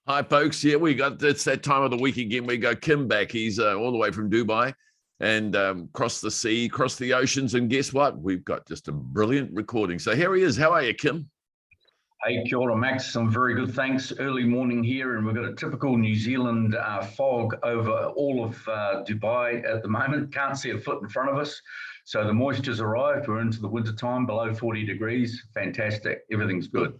Hi, folks. Yeah, it's that time of the week again. We got Kim back. He's all the way from Dubai and across the sea, across the oceans. And guess what? We've got just a brilliant recording. So here he is. How are you, Kim? Hey, kia ora, Max. I'm very good, thanks. Early morning here, and we've got a typical New Zealand fog over all of Dubai at the moment. Can't see a foot in front of us. So the moisture's arrived. We're into the winter time, below 40 degrees. Fantastic. Everything's good.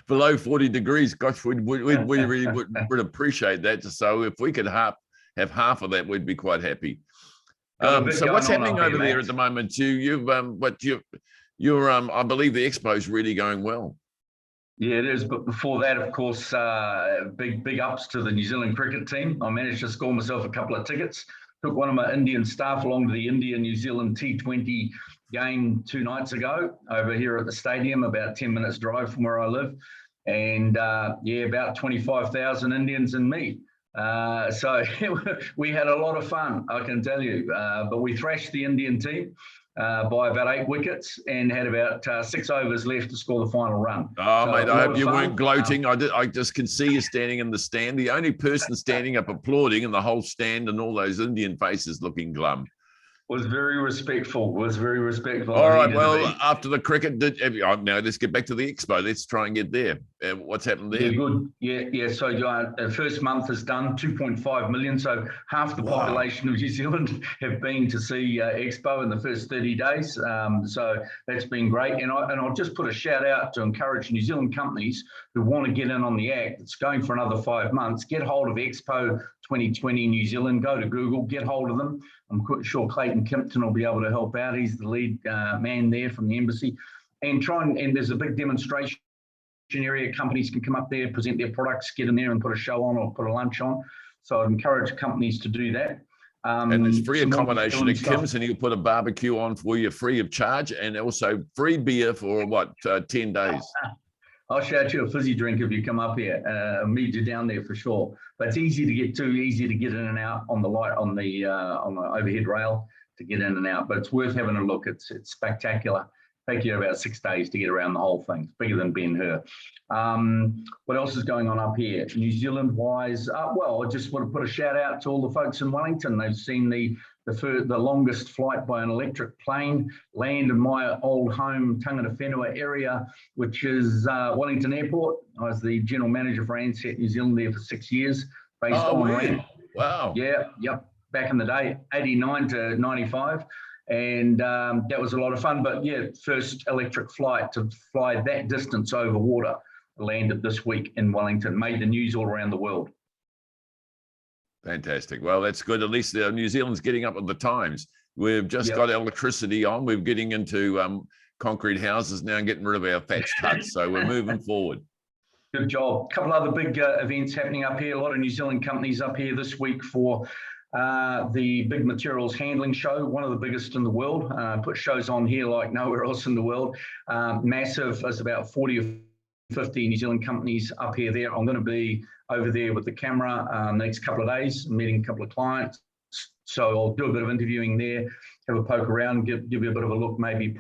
Below 40 degrees. Gosh, we really would appreciate that. So if we could have half of that, we'd be quite happy. So what's happening over there at the moment? I believe the expo's really going well. Yeah, it is. But before that, of course, big ups to the New Zealand cricket team. I managed to score myself a couple of tickets. Took one of my Indian staff along to the India-New Zealand T20 game 2 nights ago over here at the stadium, about 10 minutes drive from where I live. And yeah, about 25,000 Indians and me. So we had a lot of fun, I can tell you. But we thrashed the Indian team by about 8 wickets and had about 6 overs left to score the final run. Oh, so mate, I hope you weren't gloating. I just can see you standing in the stand. The only person standing up applauding, and the whole stand and all those Indian faces looking glum. Was very respectful. All right. Well, after the cricket, now let's get back to the expo. Let's try and get there. What's happened there? Yeah, good. Yeah. So the first month is done, 2.5 million. So half the population of New Zealand have been to see expo in the first 30 days. So that's been great. And I'll just put a shout out to encourage New Zealand companies who want to get in on the act. It's going for another 5 months. Get hold of Expo 2020 New Zealand. Go to Google, get hold of them. I'm quite sure Clayton Kimpton will be able to help out. He's the lead man there from the embassy. And there's a big demonstration area. Companies can come up there, present their products, get in there and put a show on or put a lunch on. So I'd encourage companies to do that. And there's free accommodation at Kim's, and he'll put a barbecue on for you free of charge, and also free beer for 10 days. I'll shout you a fizzy drink if you come up here. Meet you down there for sure. But it's easy to get to, easy to get in and out on the overhead rail to get in and out. But it's worth having a look. It's spectacular. Take you about 6 days to get around the whole thing. It's bigger than Ben-Hur. What else is going on up here? New Zealand-wise, well, I just want to put a shout out to all the folks in Wellington. They've seen the longest flight by an electric plane land in my old home Tangata Whenua area, which is Wellington Airport. I was the general manager for Ansett New Zealand there for 6 years, based on land. Wow. Yeah, yep. Back in the day, 89 to 95. And that was a lot of fun. But yeah, first electric flight to fly that distance over water landed this week in Wellington, made the news all around the world. Fantastic. Well, that's good. At least New Zealand's getting up with the times. We've just got electricity on. We're getting into concrete houses now and getting rid of our thatched huts. So we're moving forward. Good job. A couple other big events happening up here. A lot of New Zealand companies up here this week for the big materials handling show, one of the biggest in the world. Put shows on here like nowhere else in the world. Massive. There's about 40 or 50 New Zealand companies up here there. I'm going to be over there with the camera the next couple of days, meeting a couple of clients. So I'll do a bit of interviewing there, have a poke around, give you a bit of a look, maybe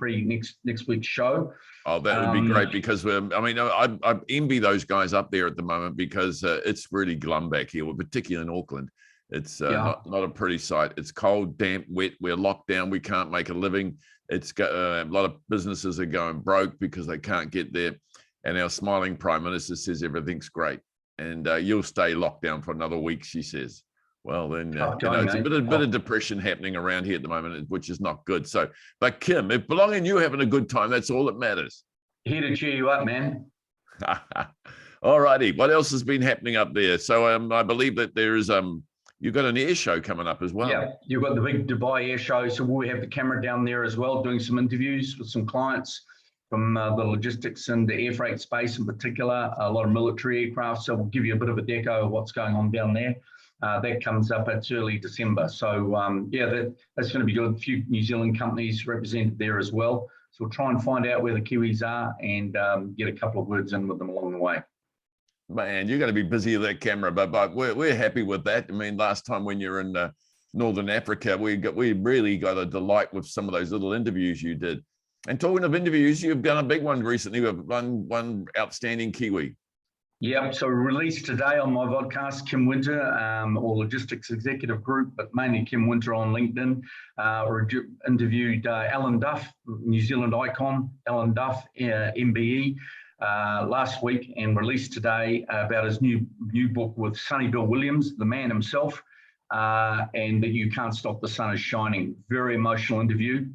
next week's show. Oh, that would be great, because I envy those guys up there at the moment, because it's really glum back here, particularly in Auckland. It's not a pretty sight. It's cold, damp, wet. We're locked down. We can't make a living. It's got a lot of businesses are going broke because they can't get there. And our smiling Prime Minister says everything's great, and you'll stay locked down for another week, she says. Well, then, it's a bit of depression happening around here at the moment, which is not good. So, but Kim, if Belong and you having a good time, that's all that matters. Here to cheer you up, man. All righty. What else has been happening up there? So I believe that there is you've got an air show coming up as well. Yeah, you've got the big Dubai air show. So we'll have the camera down there as well, doing some interviews with some clients from the logistics and the air freight space in particular, a lot of military aircraft. So we'll give you a bit of a deco of what's going on down there. That comes up at early December. So yeah, that's going to be good. A few New Zealand companies represented there as well. So we'll try and find out where the Kiwis are and get a couple of words in with them along the way. Man, you're going to be busy with that camera, but we're happy with that. I mean, last time when you're in Northern Africa, we really got a delight with some of those little interviews you did. And talking of interviews, you've done a big one recently with one outstanding Kiwi. Yep, so released today on my podcast, Kim Winter, or Logistics Executive Group, but mainly Kim Winter on LinkedIn. Interviewed Alan Duff, New Zealand icon, Alan Duff, MBE, last week, and released today about his new book with Sonny Bill Williams, the man himself, and that you can't stop the sun is shining. Very emotional interview.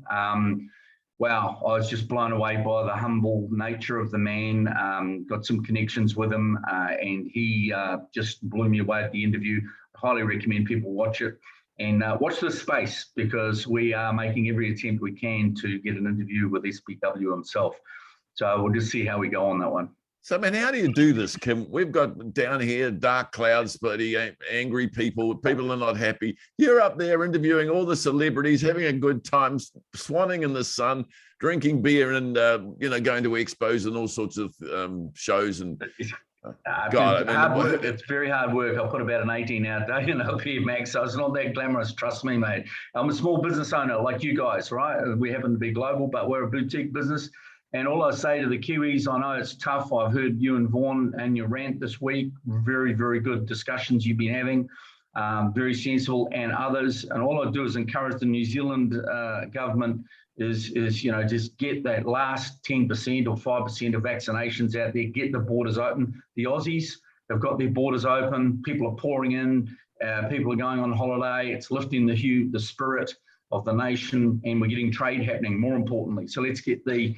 Wow, I was just blown away by the humble nature of the man. Got some connections with him, and he just blew me away at the interview. I highly recommend people watch it and watch this space, because we are making every attempt we can to get an interview with SBW himself. So we'll just see how we go on that one. So, man, how do you do this, Kim? We've got down here dark clouds, bloody angry people. People are not happy. You're up there interviewing all the celebrities, having a good time, swanning in the sun, drinking beer, and going to expos and all sorts of shows. And hard work. It's very hard work. I put about an 18-hour day in up here, Max. So it's not that glamorous. Trust me, mate. I'm a small business owner like you guys, right? We happen to be global, but we're a boutique business. And all I say to the Kiwis, I know it's tough. I've heard you and Vaughan and your rant this week. Very, very good discussions you've been having. Very sensible, and others. And all I do is encourage the New Zealand government is just get that last 10% or 5% of vaccinations out there. Get the borders open. The Aussies have got their borders open. People are pouring in. People are going on holiday. It's lifting the spirit of the nation, and we're getting trade happening, more importantly. So let's get the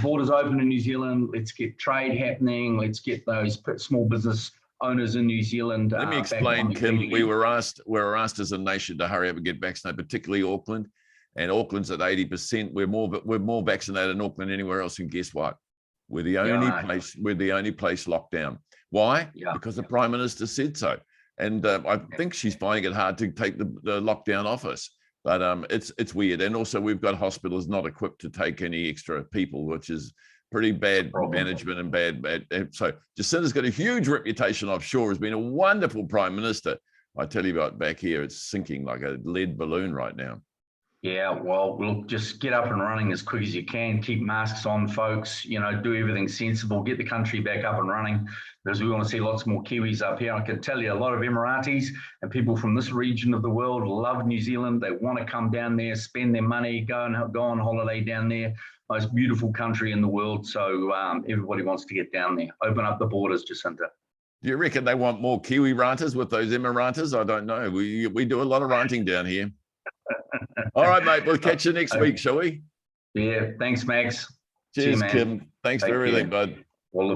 borders open in New Zealand. Let's get trade happening. Let's get those small business owners in New Zealand. Let me explain, Kim. We were asked as a nation to hurry up and get vaccinated, particularly Auckland. And Auckland's at 80%. We're more vaccinated in Auckland than anywhere else. And guess what? We're the only place locked down. Why? Yeah. Because the Prime Minister said so. And I think she's finding it hard to take the lockdown off us. But it's weird. And also we've got hospitals not equipped to take any extra people, which is pretty bad management and bad. So Jacinda's got a huge reputation offshore, has been a wonderful Prime Minister. I tell you about back here, it's sinking like a lead balloon right now. Yeah, well, we'll just get up and running as quick as you can. Keep masks on, folks. Do everything sensible. Get the country back up and running, because we want to see lots more Kiwis up here. I can tell you, a lot of Emiratis and people from this region of the world love New Zealand. They want to come down there, spend their money, go on holiday down there. Most beautiful country in the world. So everybody wants to get down there. Open up the borders, Jacinda. Do you reckon they want more Kiwi ranters with those Emiratis? I don't know. We do a lot of ranting down here. All right, mate. We'll catch you next week, shall we? Yeah. Thanks, Max. Cheers, Kim. Thanks for everything, bud. All the best.